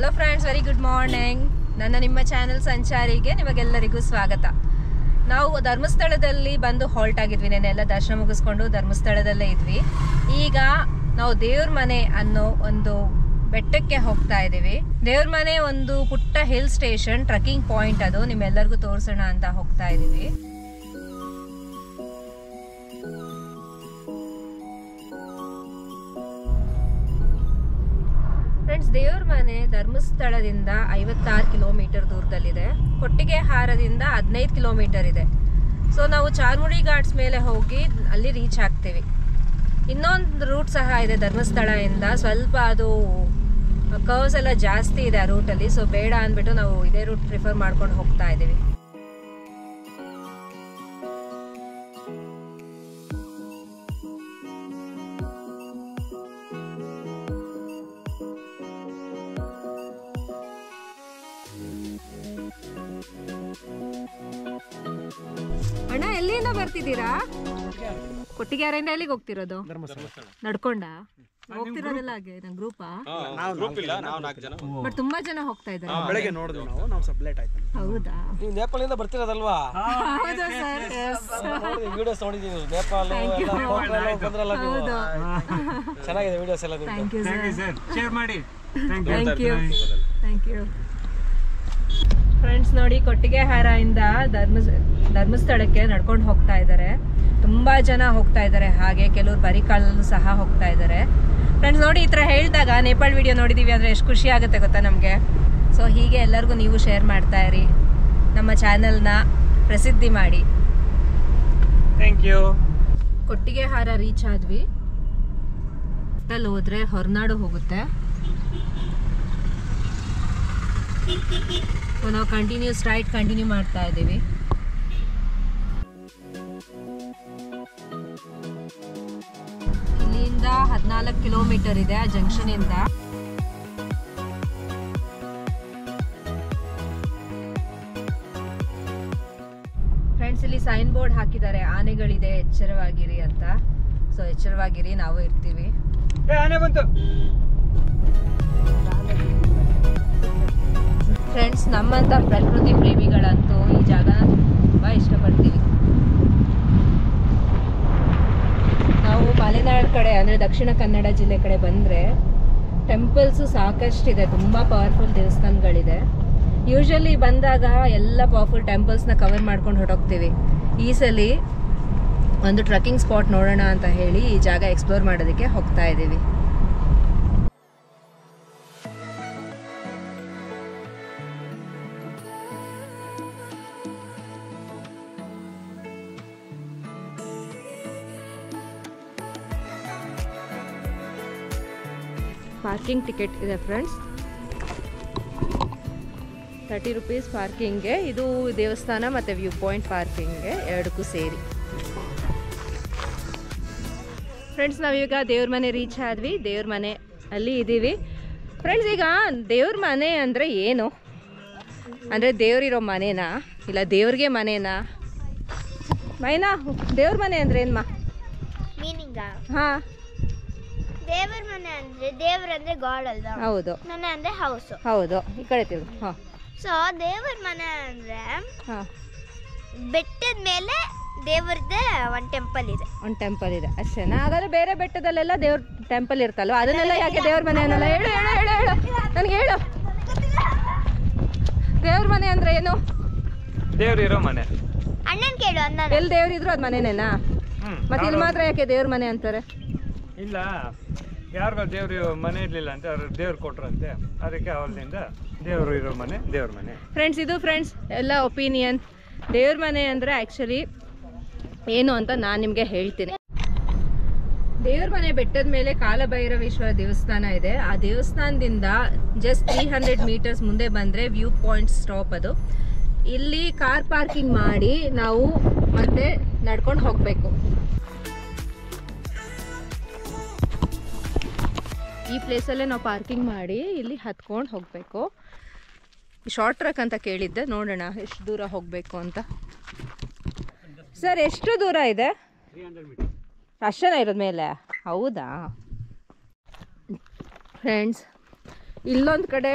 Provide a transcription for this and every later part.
Hello friends, very good morning. ನಿಮ್ಮ channel ಸಂಚಾರಿಗೆ ನಿಮಗೆಲ್ಲರಿಗೂ ಸ್ವಾಗತ. ನಾವು ಧರ್ಮಸ್ಥಳದಲ್ಲಿ ಬಂದು ಹಾಲ್ಟ್ ಆಗಿದ್ವಿ. ನೆನ್ನೆಲ್ಲ ದರ್ಶನ ಮುಗಿಸ್ಕೊಂಡು ಧರ್ಮಸ್ಥಳದಲ್ಲೇ ಇದ್ವಿ. ಈಗ ನಾವು ದೇವ್ರ ಮನೆ ಅನ್ನೋ ಒಂದು ಬೆಟ್ಟಕ್ಕೆ ಹೋಗ್ತಾ ಇದ್ದೀವಿ. ದೇವ್ರ ಮನೆ ಒಂದು ಪುಟ್ಟ ಹಿಲ್ ಸ್ಟೇಷನ್, ಟ್ರೆಕ್ಕಿಂಗ್ ಪಾಯಿಂಟ್. ಅದು ನಿಮ್ಮೆಲ್ಲರಿಗೂ ತೋರಿಸೋಣ ಅಂತ ಹೋಗ್ತಾ ಇದ್ದೀವಿ. ಫ್ರೆಂಡ್ಸ್, ದೇವ್ರ ಮನೆ ಧರ್ಮಸ್ಥಳದಿಂದ 56 ಕಿಲೋಮೀಟರ್ ದೂರದಲ್ಲಿದೆ. ಕೊಟ್ಟಿಗೆಹಾರದಿಂದ 15 ಕಿಲೋಮೀಟರ್ ಇದೆ. ಸೊ ನಾವು ಚಾರ್ಮುಡಿ ಘಾಟ್ಸ್ ಮೇಲೆ ಹೋಗಿ ಅಲ್ಲಿ ರೀಚ್ ಆಗ್ತೀವಿ. ಇನ್ನೊಂದು ರೂಟ್ ಸಹ ಇದೆ ಧರ್ಮಸ್ಥಳದಿಂದ. ಸ್ವಲ್ಪ ಅದು ಕರ್ವ್ಸ್ ಎಲ್ಲ ಜಾಸ್ತಿ ಇದೆ ಆ ರೂಟಲ್ಲಿ. ಸೊ ಬೇಡ ಅಂದ್ಬಿಟ್ಟು ನಾವು ಇದೇ ರೂಟ್ ಪ್ರಿಫರ್ ಮಾಡ್ಕೊಂಡು ಹೋಗ್ತಾ ಇದ್ದೀವಿ. ಅಣ್ಣ, ಎಲ್ಲಿಂದ ಬರ್ತಿದ್ದೀರಾ? ಕೊಟ್ಟಿಗೆಹಾರದಿಂದ ಎಲ್ಲಿಗೆ ಹೋಗ್ತಿರೋದು? ನಡ್ಕೊಂಡ ಹೋಗ್ತಿರೋದೆಲ್ಲ? ಹಾಗೆ ಗ್ರೂಪಾ? ಬಟ್ ತುಂಬಾ ಜನ ಹೋಗ್ತಾ ಇದ್ದಾರೆ. ಬೆಳಗ್ಗೆ ನೋಡಿದ್ವಿ ನಾವು ಸ್ವಲ್ಪ ಲೇಟ್ ಆಯ್ತು. ಹೌದಾ? ನೀವು ನೇಪಾಳದಿಂದ ಬರ್ತಿರೋದಲ್ವಾ? ಹೌದು ಸರ್, ವಿಡಿಯೋಸ್ ನೋಡಿದೀವಿ. ನೇಪಾಳ ಬಂದ್ರಲ್ಲ ನೀವು. ಚೆನ್ನಾಗಿದೆ ವಿಡಿಯೋಸ್ ಎಲ್ಲ. ಥ್ಯಾಂಕ್ ಯು ಸರ್, ಶೇರ್ ಮಾಡಿ. Thank you friends. ನೋಡಿ, ಕೊಟ್ಟಿಗೆಹಾರದಿಂದ ಧರ್ಮಸ್ಥಳಕ್ಕೆ ನಡ್ಕೊಂಡು ಹೋಗ್ತಾ ಇದ್ದಾರೆ. ತುಂಬಾ ಜನ ಹೋಗ್ತಾ ಇದ್ದಾರೆ. ಹಾಗೆ ಕೆಲವರು ಬರೀ ಕಾಲಲ್ಲೂ ಸಹ ಹೋಗ್ತಾ ಇದ್ದಾರೆ. ಫ್ರೆಂಡ್ಸ್ ನೋಡಿ, ಈ ಥರ ಹೇಳಿದಾಗ ನೇಪಾಳ ವಿಡಿಯೋ ನೋಡಿದೀವಿ ಅಂದರೆ ಎಷ್ಟು ಖುಷಿ ಆಗುತ್ತೆ ಗೊತ್ತಾ ನಮಗೆ. ಸೊ ಹೀಗೆ ಎಲ್ಲರಿಗೂ ನೀವು ಶೇರ್ ಮಾಡ್ತಾ ಇರಿ, ನಮ್ಮ ಚಾನೆಲ್ನ ಪ್ರಸಿದ್ಧಿ ಮಾಡಿ. Thank you. ಕೊಟ್ಟಿಗೆಹಾರ ರೀಚ್ ಆದ್ವಿ. ಅಲ್ಲಿ ಹೋದ್ರೆ ಹೊರನಾಡು ಹೋಗುತ್ತೆ. ಸೊ ನಾವು ಸ್ಟ್ರೈಟ್ ಕಂಟಿನ್ಯೂ ಮಾಡ್ತಾ ಇದ್ದೀವಿ. ಇಲ್ಲಿಂದ 14 ಕಿಲೋಮೀಟರ್ ಇದೆ ಆ ಜಂಕ್ಷನ್ ಇಂದ. ಫ್ರೆಂಡ್ಸ್, ಇಲ್ಲಿ ಸೈನ್ ಬೋರ್ಡ್ ಹಾಕಿದ್ದಾರೆ, ಆನೆಗಳಿದೆ ಎಚ್ಚರವಾಗಿರಿ ಅಂತ. ಸೊ ಎಚ್ಚರವಾಗಿರಿ, ನಾವು ಇರ್ತೀವಿ. ಆನೆ ಬಂತು. ಫ್ರೆಂಡ್ಸ್, ನಮ್ಮಂತ ಪ್ರಕೃತಿ ಪ್ರೇಮಿಗಳಂತೂ ಈ ಜಾಗನ ತುಂಬ ಇಷ್ಟಪಡ್ತೀವಿ. ನಾವು ಮಲೆನಾಡು ಕಡೆ ಅಂದರೆ ದಕ್ಷಿಣ ಕನ್ನಡ ಜಿಲ್ಲೆ ಕಡೆ ಬಂದರೆ ಟೆಂಪಲ್ಸು ಸಾಕಷ್ಟಿದೆ. ತುಂಬ ಪವರ್ಫುಲ್ ದೇವಸ್ಥಾನಗಳಿದೆ. ಯೂಶಲಿ ಬಂದಾಗ ಎಲ್ಲ ಪವರ್ಫುಲ್ ಟೆಂಪಲ್ಸ್ನ ಕವರ್ ಮಾಡ್ಕೊಂಡು ಹೊರಟೋಗ್ತೀವಿ. ಈ ಸಲ ಒಂದು ಟ್ರೆಕ್ಕಿಂಗ್ ಸ್ಪಾಟ್ ನೋಡೋಣ ಅಂತ ಹೇಳಿ ಈ ಜಾಗ ಎಕ್ಸ್ಪ್ಲೋರ್ ಮಾಡೋದಕ್ಕೆ ಹೋಗ್ತಾ ಇದ್ದೀವಿ. ಪಾರ್ಕಿಂಗ್ ಟಿಕೆಟ್ ಇದೆ ಫ್ರೆಂಡ್ಸ್, 30 ರೂಪೀಸ್ ಪಾರ್ಕಿಂಗ್ಗೆ. ಇದು ದೇವಸ್ಥಾನ ಮತ್ತು ವ್ಯೂ ಪಾಯಿಂಟ್ ಪಾರ್ಕಿಂಗ್ಗೆ ಎರಡಕ್ಕೂ ಸೇರಿ. ಫ್ರೆಂಡ್ಸ್, ನಾವೀಗ ದೇವ್ರ ಮನೆ ರೀಚ್ ಆದ್ವಿ. ದೇವ್ರ ಮನೆ ಅಲ್ಲಿ ಇದ್ದೀವಿ. ಫ್ರೆಂಡ್ಸ್, ಈಗ ದೇವ್ರ ಮನೆ ಅಂದರೆ ಏನು? ಅಂದರೆ ದೇವ್ರಿರೋ ಮನೆನಾ ಇಲ್ಲ ದೇವ್ರಿಗೆ ಮನೆನಾ? ಮೈನಾ, ದೇವ್ರ ಮನೆ ಅಂದರೆ ಏನ್ಮಾ ಮೀನಿಂಗಾ? ಹಾಂ, ದೇವರ ಮನೆ ಅಂದ್ರೆ ದೇವರಂದ್ರೆ ಗಾಡ್ ಅಲ್ವಾ? ಹೌದು. ಮನೆ ಅಂದ್ರೆ ಹೌಸ್. ಹೌದು, ಈ ಕಡೆ ತಿರುಗು. ಹಾಂ. ಸೊ ದೇವರ ಮನೆ ಅಂದ್ರೆ ಹಾಂ, ಬೆಟ್ಟದ ಮೇಲೆ ದೇವರದೇ ಒಂದು ಟೆಂಪಲ್ ಇದೆ. ಒಂದು ಟೆಂಪಲ್ ಇದೆ ಅಷ್ಟೇನಾ? ಹಾಗಾದ್ರೆ ಬೇರೆ ಬೆಟ್ಟದಲ್ಲೆಲ್ಲ ದೇವ್ರ ಟೆಂಪಲ್ ಇರ್ತಲ್ವ, ಅದನ್ನೆಲ್ಲ ಯಾಕೆ ದೇವ್ರ ಮನೆ ಅನ್ನಲ್ಲ? ಹೇಳು ಹೇಳು ಹೇಳು ಹೇಳು ನನಗೆ ಹೇಳು. ದೇವ್ರ ಮನೆ ಅಂದ್ರೆ ಏನು? ದೇವ್ರಿರೋ ಮನೆ. ಅಣ್ಣನ್ ಕೇಳು. ಅಣ್ಣ ಎಲ್ಲಿ ದೇವ್ರಿದ್ರು ಅದು ಮನೆನೇನಾ? ಮತ್ತೆ ಇಲ್ಲಿ ಮಾತ್ರ ಯಾಕೆ ದೇವ್ರ ಮನೆ ಅಂತಾರೆ? ಇಲ್ಲ, ಯಾರಿಗೋ ದೇವ್ರ ಮನೆ ಇರ್ಲಿಲ್ಲ ಅಂತ ಅವ್ರು ದೇವ್ರು ಕೊಟ್ರಂತೆ, ಅದಕ್ಕೆ ಅವ್ರಿಂದ ದೇವ್ರು ಇರೋ ಮನೆ ದೇವ್ರ ಮನೆ. ಫ್ರೆಂಡ್ಸ್, ಇದು ಫ್ರೆಂಡ್ಸ್ ಎಲ್ಲ ಒಪಿನಿಯನ್. ದೇವ್ರ ಮನೆ ಅಂದರೆ ಆ್ಯಕ್ಚುಲಿ ಏನು ಅಂತ ನಾನು ನಿಮಗೆ ಹೇಳ್ತೀನಿ. ದೇವ್ರ ಮನೆ ಬೆಟ್ಟದ ಮೇಲೆ ಕಾಲಭೈರವೇಶ್ವರ ದೇವಸ್ಥಾನ ಇದೆ. ಆ ದೇವಸ್ಥಾನದಿಂದ ಜಸ್ಟ್ 300 ಮೀಟರ್ಸ್ ಮುಂದೆ ಬಂದರೆ ವ್ಯೂ ಪಾಯಿಂಟ್ ಸ್ಟಾಪ್. ಅದು ಇಲ್ಲಿ ಕಾರ್ ಪಾರ್ಕಿಂಗ್ ಮಾಡಿ ನಾವು ಮತ್ತೆ ನಡ್ಕೊಂಡು ಹೋಗಬೇಕು. ಈ ಪ್ಲೇಸಲ್ಲೇ ನಾವು ಪಾರ್ಕಿಂಗ್ ಮಾಡಿ ಇಲ್ಲಿ ಹತ್ಕೊಂಡು ಹೋಗಬೇಕು. ಶಾರ್ಟ್ ಟ್ರಕ್ ಅಂತ ಕೇಳಿದ್ದೆ, ನೋಡೋಣ ಎಷ್ಟು ದೂರ ಹೋಗಬೇಕು ಅಂತ. ಸರ್, ಎಷ್ಟು ದೂರ ಇದೆ? 300 ಮೀಟರ್ ಅಷ್ಟೇನ ಇರೋದ ಮೇಲೆ? ಹೌದಾ ಫ್ರೆಂಡ್ಸ್, ಇಲ್ಲೊಂದು ಕಡೆ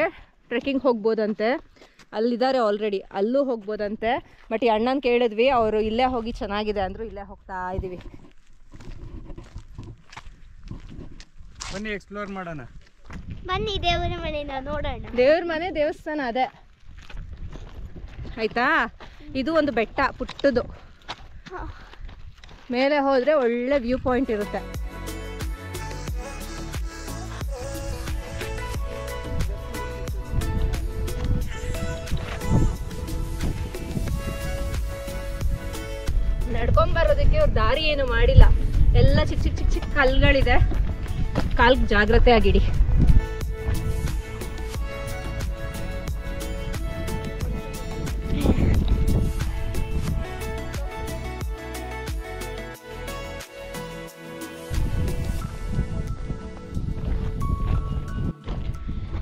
ಟ್ರೆಕ್ಕಿಂಗ್ ಹೋಗ್ಬೋದಂತೆ. ಅಲ್ಲಿದ್ದಾರೆ ಆಲ್ರೆಡಿ, ಅಲ್ಲೂ ಹೋಗ್ಬೋದಂತೆ. ಬಟ್ ಈ ಅಣ್ಣನ ಕೇಳಿದ್ವಿ, ಅವರು ಇಲ್ಲೇ ಹೋಗಿ ಚೆನ್ನಾಗಿದೆ ಅಂದರು, ಇಲ್ಲೇ ಹೋಗ್ತಾ ಇದ್ದೀವಿ. ಬನ್ನಿ ಎಕ್ಸ್ಪ್ಲೋರ್ ಮಾಡೋಣ. ಬನ್ನಿ ದೇವರ ಮನೆನ ನೋಡೋಣ. ದೇವ್ರ ಮನೆ ದೇವಸ್ಥಾನ ಅದೇ ಆಯ್ತಾ. ಇದು ಒಂದು ಬೆಟ್ಟ ಪುಟ್ಟದು, ಮೇಲೆ ಹೋದರೆ ಒಳ್ಳೆ ವ್ಯೂ ಪಾಯಿಂಟ್ ಇರುತ್ತೆ. ನಡ್ಕೊಂಬರೋದಕ್ಕೆ ಅವ್ರು ದಾರಿ ಏನು ಮಾಡಿಲ್ಲ, ಎಲ್ಲ ಚಿಕ್ಕ ಚಿಕ್ಕ ಚಿಕ್ಕ ಚಿಕ್ಕ ಕಲ್ಲುಗಳಿದೆ, ಕಾಲ್ಗೆ ಜಾಗ್ರತೆ ಆಗಿಡಿ.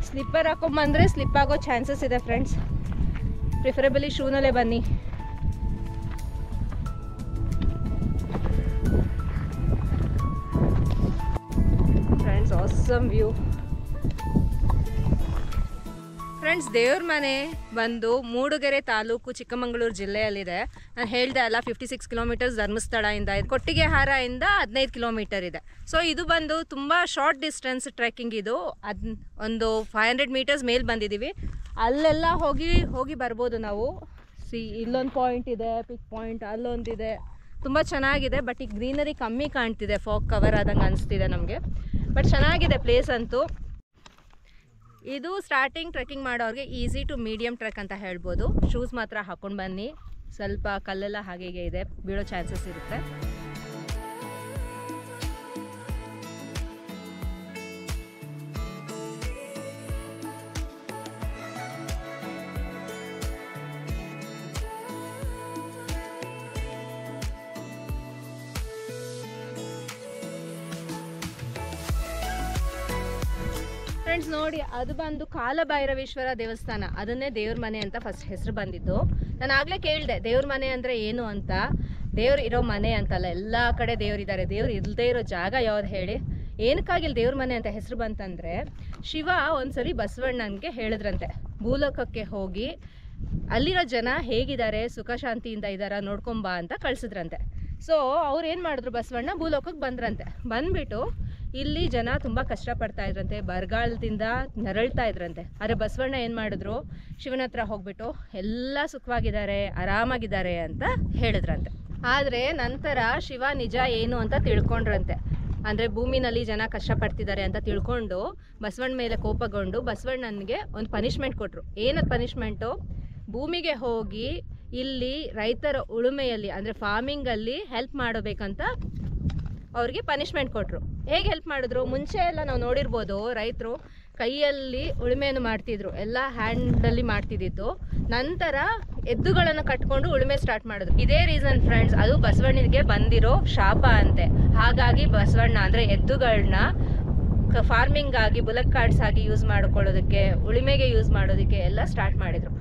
ಸ್ಲಿಪ್ಪರ್ ಹಾಕೊಂಬಂದ್ರೆ ಸ್ಲಿಪ್ ಆಗೋ ಚಾನ್ಸಸ್ ಇದೆ ಫ್ರೆಂಡ್ಸ್, ಪ್ರಿಫರಬಲಿ ಶೂನಲ್ಲೇ ಬನ್ನಿ. Friends awesome view. ಫ್ರೆಂಡ್ಸ್ ದೇವ್ರ ಮನೆ ಬಂದು ಮೂಡುಗೆರೆ ತಾಲೂಕು ಚಿಕ್ಕಮಗಳೂರು ಜಿಲ್ಲೆಯಲ್ಲಿದೆ. ನಾನು ಹೇಳ್ದೆ ಅಲ್ಲ 56 ಕಿಲೋಮೀಟರ್ಸ್ ಧರ್ಮಸ್ಥಳದಿಂದ, ಇದು ಕೊಟ್ಟಿಗೆಹಾರದಿಂದ 15 ಕಿಲೋಮೀಟರ್ ಇದೆ. ಸೊ ಇದು ಬಂದು ತುಂಬ ಶಾರ್ಟ್ ಡಿಸ್ಟೆನ್ಸ್ ಟ್ರೆಕ್ಕಿಂಗ್. ಇದು ಒಂದು 500 ಮೀಟರ್ಸ್ ಮೇಲೆ ಬಂದಿದ್ದೀವಿ. ಅಲ್ಲೆಲ್ಲ ಹೋಗಿ ಬರ್ಬೋದು ನಾವು. ಇಲ್ಲೊಂದು ಪಾಯಿಂಟ್ ಇದೆ, ಪಿಕ್ ಪಾಯಿಂಟ್ ಅಲ್ಲೊಂದಿದೆ, ತುಂಬ ಚೆನ್ನಾಗಿದೆ. ಬಟ್ ಈ ಗ್ರೀನರಿ ಕಮ್ಮಿ ಕಾಣ್ತಿದೆ, ಫಾಗ್ ಕವರ್ ಆದಂಗೆ ಅನಿಸ್ತಿದೆ ನಮಗೆ. ಬಟ್ ಚೆನ್ನಾಗಿದೆ ಪ್ಲೇಸ್ ಅಂತೂ. ಇದು ಸ್ಟಾರ್ಟಿಂಗ್ ಟ್ರೆಕ್ಕಿಂಗ್ ಮಾಡೋರಿಗೆ ಈಸಿ ಟು ಮೀಡಿಯಮ್ ಟ್ರೆಕ್ ಅಂತ ಹೇಳ್ಬೋದು. ಶೂಸ್ ಮಾತ್ರ ಹಾಕೊಂಡು ಬನ್ನಿ, ಸ್ವಲ್ಪ ಕಲ್ಲೆಲ್ಲ ಹಾಗೆ ಇದೆ, ಬೀಳೋ ಚಾನ್ಸಸ್ ಇರುತ್ತೆ. ಫ್ರೆಂಡ್ಸ್ ನೋಡಿ, ಅದು ಬಂದು ಕಾಲಭೈರವೇಶ್ವರ ದೇವಸ್ಥಾನ, ಅದನ್ನೇ ದೇವ್ರ ಮನೆ ಅಂತ ಫಸ್ಟ್ ಹೆಸರು ಬಂದಿದ್ದು. ನಾನು ಆಗಲೇ ಕೇಳಿದೆ ದೇವ್ರ ಮನೆ ಅಂದರೆ ಏನು ಅಂತ. ದೇವ್ರು ಇರೋ ಮನೆ ಅಂತಲ್ಲ, ಎಲ್ಲ ಕಡೆ ದೇವ್ರಿದ್ದಾರೆ. ದೇವ್ರು ಇಲ್ಲದೆ ಇರೋ ಜಾಗ ಯಾವ್ದು ಹೇಳಿ? ಏನಕ್ಕಾಗಿಲ್ಲ ದೇವ್ರ ಮನೆ ಅಂತ ಹೆಸರು ಬಂತಂದರೆ, ಶಿವ ಒಂದ್ಸರಿ ಬಸವಣ್ಣನಿಗೆ ಹೇಳಿದ್ರಂತೆ, ಭೂಲೋಕಕ್ಕೆ ಹೋಗಿ ಅಲ್ಲಿರೋ ಜನ ಹೇಗಿದ್ದಾರೆ, ಸುಖ ಶಾಂತಿಯಿಂದ ಇದ್ದಾರಾ ನೋಡ್ಕೊಂಬಾ ಅಂತ ಕಳಿಸಿದ್ರಂತೆ. ಸೊ ಅವ್ರು ಏನು ಮಾಡಿದ್ರು, ಬಸವಣ್ಣ ಭೂಲೋಕಕ್ಕೆ ಬಂದ್ರಂತೆ. ಬಂದ್ಬಿಟ್ಟು ಇಲ್ಲಿ ಜನ ತುಂಬ ಕಷ್ಟಪಡ್ತಾ ಇದ್ರಂತೆ, ಬರಗಾಲದಿಂದ ನರಳ್ತಾ ಇದ್ರಂತೆ. ಆದರೆ ಬಸವಣ್ಣ ಏನು ಮಾಡಿದ್ರು, ಶಿವನ ಹತ್ರ ಹೋಗ್ಬಿಟ್ಟು ಎಲ್ಲ ಸುಖವಾಗಿದ್ದಾರೆ, ಆರಾಮಾಗಿದ್ದಾರೆ ಅಂತ ಹೇಳಿದ್ರಂತೆ. ಆದರೆ ನಂತರ ಶಿವ ನಿಜ ಏನು ಅಂತ ತಿಳ್ಕೊಂಡ್ರಂತೆ. ಅಂದರೆ ಭೂಮಿನಲ್ಲಿ ಜನ ಕಷ್ಟಪಡ್ತಿದ್ದಾರೆ ಅಂತ ತಿಳ್ಕೊಂಡು ಬಸವಣ್ಣ ಮೇಲೆ ಕೋಪಗೊಂಡು ಬಸವಣ್ಣನಿಗೆ ಒಂದು ಪನಿಷ್ಮೆಂಟ್ ಕೊಟ್ಟರು. ಏನದು ಪನಿಷ್ಮೆಂಟು? ಭೂಮಿಗೆ ಹೋಗಿ ಇಲ್ಲಿ ರೈತರ ಉಳುಮೆಯಲ್ಲಿ ಅಂದರೆ ಫಾರ್ಮಿಂಗಲ್ಲಿ ಹೆಲ್ಪ್ ಮಾಡಬೇಕಂತ ಅವ್ರಿಗೆ ಪನಿಷ್ಮೆಂಟ್ ಕೊಟ್ಟರು. ಹೇಗೆ ಹೆಲ್ಪ್ ಮಾಡಿದ್ರು? ಮುಂಚೆ ಎಲ್ಲ ನಾವು ನೋಡಿರ್ಬೋದು, ರೈತರು ಕೈಯಲ್ಲಿ ಉಳುಮೆಯನ್ನು ಮಾಡ್ತಿದ್ರು, ಎಲ್ಲ ಹ್ಯಾಂಡಲ್ಲಿ ಮಾಡ್ತಿದ್ದಿದ್ದು. ನಂತರ ಎದ್ದುಗಳನ್ನು ಕಟ್ಕೊಂಡು ಉಳುಮೆ ಸ್ಟಾರ್ಟ್ ಮಾಡಿದ್ರು. ಇದೇ ರೀಸನ್ ಫ್ರೆಂಡ್ಸ್, ಅದು ಬಸವಣ್ಣನಿಗೆ ಬಂದಿರೋ ಶಾಪ ಅಂತೆ. ಹಾಗಾಗಿ ಬಸವಣ್ಣ ಅಂದರೆ ಎದ್ದುಗಳನ್ನ ಫಾರ್ಮಿಂಗ್ ಆಗಿ, ಬುಲಕ್ ಕಾರ್ಡ್ಸ್ ಆಗಿ ಯೂಸ್ ಮಾಡ್ಕೊಳ್ಳೋದಕ್ಕೆ, ಉಳುಮೆಗೆ ಯೂಸ್ ಮಾಡೋದಕ್ಕೆ ಎಲ್ಲ ಸ್ಟಾರ್ಟ್ ಮಾಡಿದರು.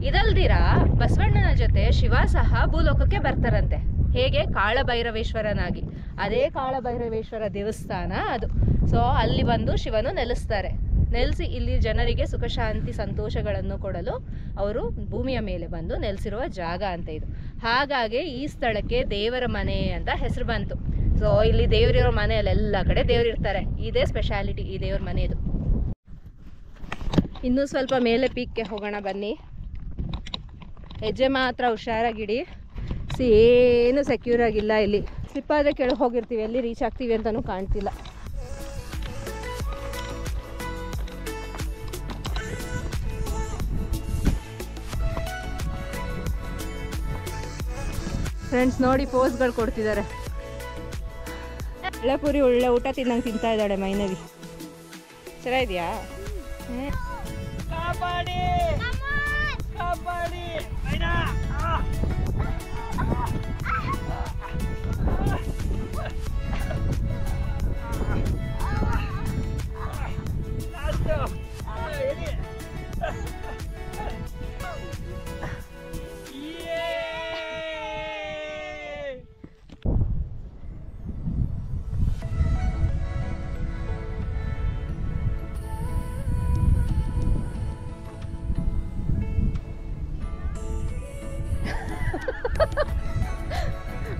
ಇದಲ್ದಿರ ಬಸವಣ್ಣನ ಜೊತೆ ಶಿವ ಸಹ ಭೂಲೋಕಕ್ಕೆ ಬರ್ತಾರಂತೆ. ಹೇಗೆ? ಕಾಳಭೈರವೇಶ್ವರನಾಗಿ. ಅದೇ ಕಾಳಭೈರವೇಶ್ವರ ದೇವಸ್ಥಾನ ಅದು. ಸೊ ಅಲ್ಲಿ ಬಂದು ಶಿವನು ನೆಲೆಸಿ ಇಲ್ಲಿ ಜನರಿಗೆ ಸುಖ ಶಾಂತಿ ಸಂತೋಷಗಳನ್ನು ಕೊಡಲು ಅವರು ಭೂಮಿಯ ಮೇಲೆ ಬಂದು ನೆಲೆಸಿರುವ ಜಾಗ ಅಂತ ಇದು. ಹಾಗಾಗಿ ಈ ಸ್ಥಳಕ್ಕೆ ದೇವರ ಮನೆ ಅಂತ ಹೆಸರು ಬಂತು. ಸೊ ಇಲ್ಲಿ ದೇವರಿರೋ ಮನೆಯಲ್ಲಿ ಎಲ್ಲ ಕಡೆ ದೇವರಿರ್ತಾರೆ. ಇದೇ ಸ್ಪೆಷಾಲಿಟಿ ಈ ದೇವ್ರ ಮನೆಯದು. ಇನ್ನೂ ಸ್ವಲ್ಪ ಮೇಲೆ ಪೀಕ್ಗೆ ಹೋಗೋಣ ಬನ್ನಿ. ಹೆಜ್ಜೆ ಮಾತ್ರ ಹುಷಾರಾಗಿಡಿ. ಏನು ಸೆಕ್ಯೂರ್ ಆಗಿಲ್ಲ ಇಲ್ಲಿ. ಸ್ಲಿಪ್ ಆದರೆ ಕೆಳಗೆ ಹೋಗಿರ್ತೀವಿ, ಎಲ್ಲಿ ರೀಚ್ ಆಗ್ತೀವಿ ಅಂತಲೂ ಕಾಣ್ತಿಲ್ಲ. ಫ್ರೆಂಡ್ಸ್ ನೋಡಿ, ಪೋಸ್ಗಳು ಕೊಡ್ತಿದ್ದಾರೆ. ಒಳ್ಳೆ ಒಳ್ಳೆ ಊಟ ತಿನ್ನಂಗೆ ತಿಂತಾ ಇದ್ದಾಳೆ ಮೈನವಿ. ಚೆನ್ನಾಗಿದೆಯಾ?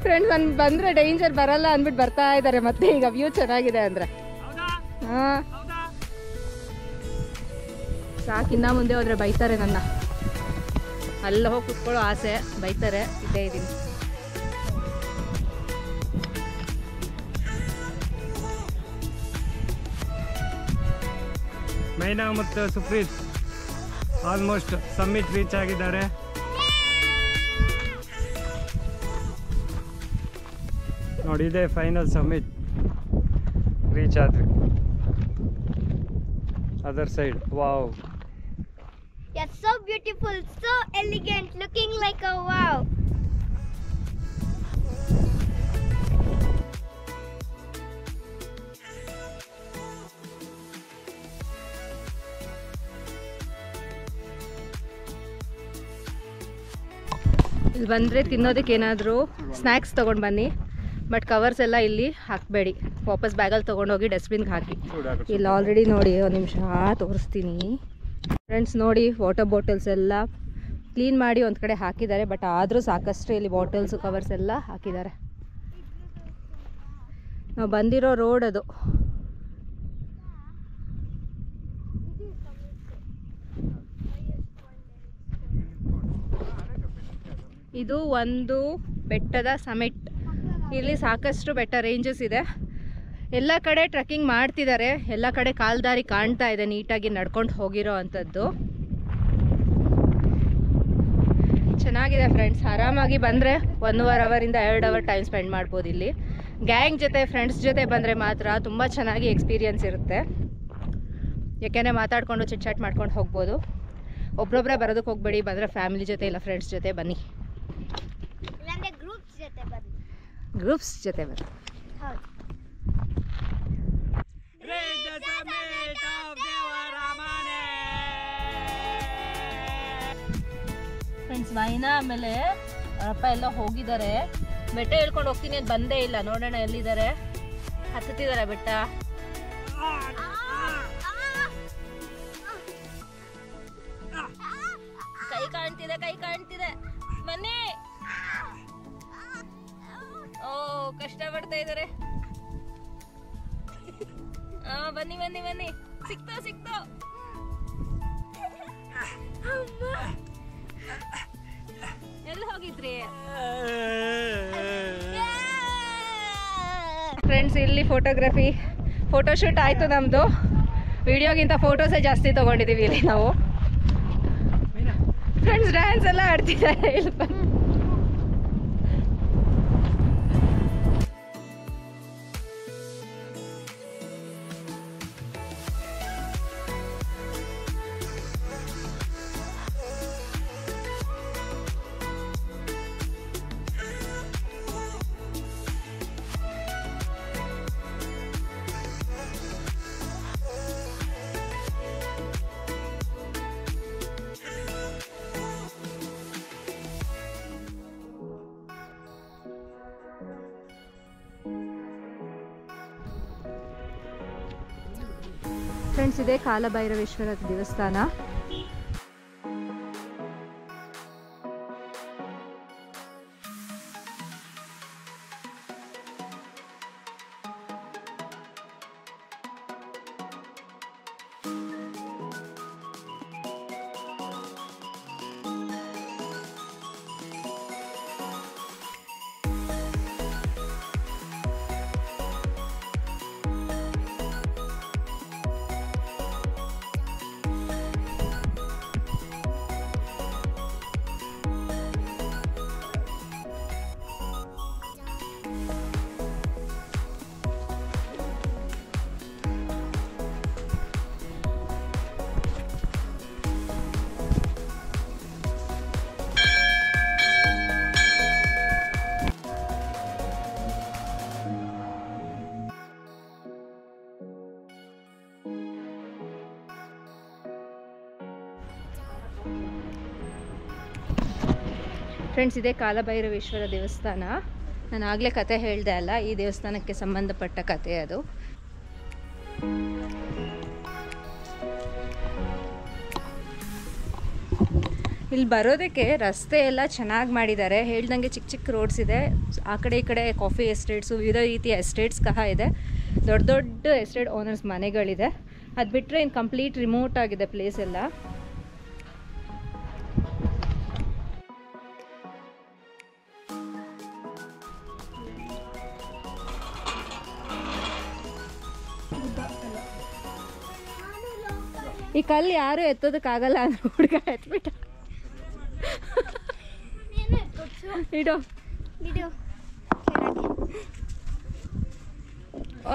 ಫ್ರೆಂಡ್ಸ್ ನಾನು ಬಂದರೆ ಡೇಂಜರ್ ಬರಲ್ಲ ಅಂದ್ಬಿಟ್ಟು ಬರ್ತಾ ಇದ್ದಾರೆ ಮತ್ತೆ ಈಗ ವ್ಯೂ ಚೆನ್ನಾಗಿದೆ ಅಂದರೆ. ಹಾಂ ಸಾಕಿನ್ನ ಮುಂದೆ ಹೋದರೆ ಬೈತಾರೆ ನನ್ನ. ಅಲ್ಲ ಹೋಗಿ ಕುತ್ಕೊಳ್ಳೋ ಆಸೆ, ಬೈತಾರೆ. ಇದ್ದೇ ಇದ್ದೀನಿ. ಮೈನಾ ಮತ್ತು ಸುಪ್ರೀತ್ ಆಲ್ಮೋಸ್ಟ್ ಸಮ್ಮಿಟ್ ರೀಚ್ ಆಗಿದ್ದಾರೆ. ನೋಡಿ ಇದೆ ಫೈನಲ್ ಸಮ್ಮಿಟ್ ರೀಚ್ ಆದ್ವಿ. Other side wow. Yes, so beautiful, so elegant, looking like a wow. ಇಲ್ಲಿ ಬಂದರೆ ತಿನ್ನೋದಕ್ಕೆ ಏನಾದರೂ ಸ್ನ್ಯಾಕ್ಸ್ ತೊಗೊಂಡು ಬನ್ನಿ. ಬಟ್ ಕವರ್ಸ್ ಎಲ್ಲ ಇಲ್ಲಿ ಹಾಕಬೇಡಿ, ವಾಪಸ್ ಬ್ಯಾಗಲ್ಲಿ ತೊಗೊಂಡೋಗಿ ಡಸ್ಟ್ಬಿನ್ಗೆ ಹಾಕಿ. ಇಲ್ಲಿ ಆಲ್ರೆಡಿ ನೋಡಿ ಒಂದು ನಿಮಿಷ ತೋರಿಸ್ತೀನಿ ಫ್ರೆಂಡ್ಸ್. ನೋಡಿ ವಾಟರ್ ಬಾಟಲ್ಸ್ ಎಲ್ಲ ಕ್ಲೀನ್ ಮಾಡಿ ಒಂದು ಕಡೆ ಹಾಕಿದ್ದಾರೆ. ಬಟ್ ಆದರೂ ಸಾಕಷ್ಟು ಇಲ್ಲಿ ಬಾಟಲ್ಸು ಕವರ್ಸ್ ಎಲ್ಲ ಹಾಕಿದ್ದಾರೆ. ನಾವು ಬಂದಿರೋ ರೋಡ್ ಅದು. ಇದು ಒಂದು ಬೆಟ್ಟದ ಸಮಿಟ್. ಇಲ್ಲಿ ಸಾಕಷ್ಟು ಬೆಟ್ಟ ರೇಂಜಸ್ ಇದೆ. ಎಲ್ಲ ಕಡೆ ಟ್ರೆಕ್ಕಿಂಗ್ ಮಾಡ್ತಿದ್ದಾರೆ. ಎಲ್ಲ ಕಡೆ ಕಾಲ್ದಾರಿ ಕಾಣ್ತಾ ಇದೆ ನೀಟಾಗಿ ನಡ್ಕೊಂಡು ಹೋಗಿರೋ ಅಂಥದ್ದು. ಚೆನ್ನಾಗಿದೆ ಫ್ರೆಂಡ್ಸ್. ಆರಾಮಾಗಿ ಬಂದರೆ 1.5 ಅವರಿಂದ 2 ಅವರ್ ಟೈಮ್ ಸ್ಪೆಂಡ್ ಮಾಡ್ಬೋದು ಇಲ್ಲಿ. ಗ್ಯಾಂಗ್ ಜೊತೆ ಫ್ರೆಂಡ್ಸ್ ಜೊತೆ ಬಂದರೆ ಮಾತ್ರ ತುಂಬ ಚೆನ್ನಾಗಿ ಎಕ್ಸ್ಪೀರಿಯನ್ಸ್ ಇರುತ್ತೆ. ಯಾಕೆಂದರೆ ಮಾತಾಡಿಕೊಂಡು ಚಿಟ್ ಚಾಟ್ ಮಾಡ್ಕೊಂಡು ಹೋಗ್ಬೋದು. ಒಬ್ಬೊಬ್ಬರೇ ಬರೋದಕ್ಕೆ ಹೋಗಬೇಡಿ. ಬಂದರೆ ಫ್ಯಾಮಿಲಿ ಜೊತೆ ಇಲ್ಲ ಫ್ರೆಂಡ್ಸ್ ಜೊತೆ ಬನ್ನಿ. ಇಲ್ಲಾಂದ್ರೆ ಗ್ರೂಪ್ಸ್ ಜೊತೆ ಬನ್ನಿ. ಗ್ರೂಪ್ಸ್ ಜೊತೆ ಬನ್ನಿ. ಹೌದು. ಫ್ರೆಂಡ್ಸ್ ವೈನಾ ಆಮೇಲೆ ಅವರಪ್ಪ ಎಲ್ಲ ಹೋಗಿದ್ದಾರೆ. ಬೆಟ್ಟ ಹೇಳ್ಕೊಂಡು ಹೋಗ್ತೀನಿ ಅಂತ ಬಂದೇ ಇಲ್ಲ. ನೋಡೋಣ ಎಲ್ಲಿದ್ದಾರೆ. ಹತ್ತುತ್ತಿದ್ದಾರೆ ಬೆಟ್ಟ. ಕೈ ಕಾಣ್ತಿದೆ, ಕೈ ಕಾಣ್ತಿದೆ. ಬನ್ನಿ. ಓ ಕಷ್ಟ ಪಡ್ತಾ ಇದ್ದಾರೆ. ಬನ್ನಿ ಬನ್ನಿ ಬನ್ನಿ. ಸಿಕ್ತೋ ಸಿಕ್ತೋ. ಎಲ್ಲಿ ಹೋಗಿದ್ರಿ ಫ್ರೆಂಡ್ಸ್? ಇಲ್ಲಿ ಫೋಟೋಶೂಟ್ ಆಯಿತು ನಮ್ಮದು. ವಿಡಿಯೋಗಿಂತ ಫೋಟೋಸೇ ಜಾಸ್ತಿ ತೊಗೊಂಡಿದ್ದೀವಿ ಇಲ್ಲಿ ನಾವು. ಫ್ರೆಂಡ್ಸ್ ಡ್ಯಾನ್ಸ್ ಎಲ್ಲ ಆಡ್ತಿದ್ದಾರೆ ಇಲ್ಲಿ. ಫ್ರೆಂಡ್ಸ್ ಇದೆ ಕಾಲಭೈರವೇಶ್ವರ ದೇವಸ್ಥಾನ. ಫ್ರೆಂಡ್ಸ್ ಇದೆ ಕಾಲಭೈರವೇಶ್ವರ ದೇವಸ್ಥಾನ. ನಾನು ಆಗಲೇ ಕತೆ ಹೇಳಿದೆ ಅಲ್ಲ, ಈ ದೇವಸ್ಥಾನಕ್ಕೆ ಸಂಬಂಧಪಟ್ಟ ಕತೆ ಅದು. ಇಲ್ಲಿ ಬರೋದಕ್ಕೆ ರಸ್ತೆ ಎಲ್ಲ ಚೆನ್ನಾಗಿ ಮಾಡಿದ್ದಾರೆ. ಹೇಳ್ದಂಗೆ ಚಿಕ್ಕ ಚಿಕ್ಕ ರೋಡ್ಸ್ ಇದೆ. ಆ ಕಡೆ ಈ ಕಡೆ ಕಾಫಿ ಎಸ್ಟೇಟ್ಸು, ವಿವಿಧ ರೀತಿಯ ಎಸ್ಟೇಟ್ಸ್ ಸಹ ಇದೆ. ದೊಡ್ಡ ದೊಡ್ಡ ಎಸ್ಟೇಟ್ ಓನರ್ಸ್ ಮನೆಗಳಿದೆ. ಅದು ಬಿಟ್ಟರೆ ಇನ್ನು ಕಂಪ್ಲೀಟ್ ರಿಮೋಟ್ ಆಗಿದೆ ಪ್ಲೇಸ್ ಎಲ್ಲ. ಈ ಕಲ್ಲು ಯಾರು ಎತ್ತೋದಕ್ಕಾಗಲ್ಲ ಅಂದ್ರೆ ಹುಡುಗ ಎತ್ಬಿಟ್ಟ. ಇಡೋ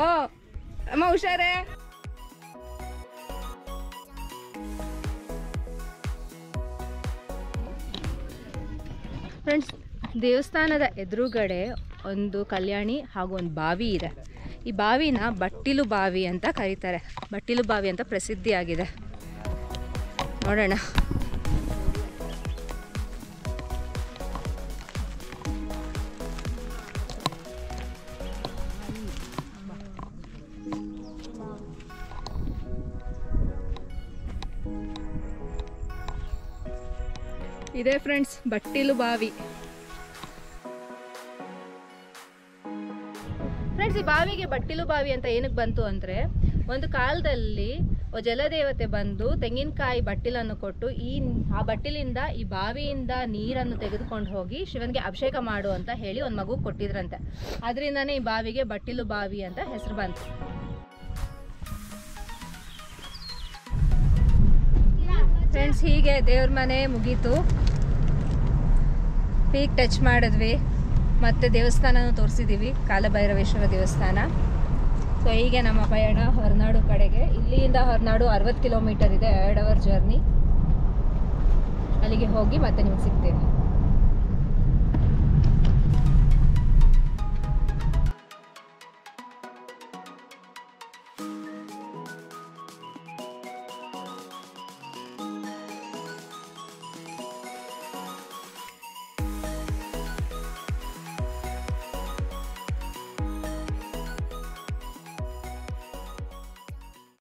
ಓ ಅಮ್ಮ ಹುಷಾರೇ. ಫ್ರೆಂಡ್ಸ್, ದೇವಸ್ಥಾನದ ಎದುರುಗಡೆ ಒಂದು ಕಲ್ಯಾಣಿ ಹಾಗೂ ಒಂದು ಬಾವಿ ಇದೆ. ಈ ಬಾವಿನ ಬಟ್ಟಿಲು ಬಾವಿ ಅಂತ ಕರೀತಾರೆ. ಬಟ್ಟಿಲು ಬಾವಿ ಅಂತ ಪ್ರಸಿದ್ಧಿಯಾಗಿದೆ. ನೋಡೋಣ. ಇದೆ ಫ್ರೆಂಡ್ಸ್ ಬಟ್ಟಿಲು ಬಾವಿ. ಫ್ರೆಂಡ್ಸ್, ಈ ಬಾವಿಗೆ ಬಟ್ಟಿಲು ಬಾವಿ ಅಂತ ಏನಕ್ಕೆ ಬಂತು ಅಂದರೆ, ಒಂದು ಕಾಲದಲ್ಲಿ ಜಲದೇವತೆ ಬಂದು ತೆಂಗಿನಕಾಯಿ ಬಟ್ಟಿಲನ್ನು ಕೊಟ್ಟು ಆ ಬಟ್ಟಿಲಿಂದ ಈ ಬಾವಿಯಿಂದ ನೀರನ್ನು ತೆಗೆದುಕೊಂಡು ಹೋಗಿ ಶಿವನಿಗೆ ಅಭಿಷೇಕ ಮಾಡು ಅಂತ ಹೇಳಿ ಒಂದು ಮಗು ಕೊಟ್ಟಿದ್ರಂತೆ. ಅದರಿಂದನೇ ಈ ಬಾವಿಗೆ ಬಟ್ಟಿಲು ಬಾವಿ ಅಂತ ಹೆಸರು ಬಂತು. ಫ್ರೆಂಡ್ಸ್, ಹೀಗೆ ದೇವ್ರ ಮನೆ ಮುಗೀತು. ಪೀಕ್ ಟಚ್ ಮಾಡಿದ್ವಿ, ಮತ್ತು ದೇವಸ್ಥಾನನೂ ತೋರಿಸಿದ್ದೀವಿ, ಕಾಲಭೈರವೇಶ್ವರ ದೇವಸ್ಥಾನ. ಸೊ ಹೀಗೆ ನಮ್ಮ ಪಯಣ ಹೊರನಾಡು ಕಡೆಗೆ. ಇಲ್ಲಿಂದ ಹೊರನಾಡು 60 ಕಿಲೋಮೀಟರ್ ಇದೆ, 2 ಅವರ್ ಜರ್ನಿ. ಅಲ್ಲಿಗೆ ಹೋಗಿ ಮತ್ತೆ ನಿಮ್ಗೆ ಸಿಗ್ತೇವೆ.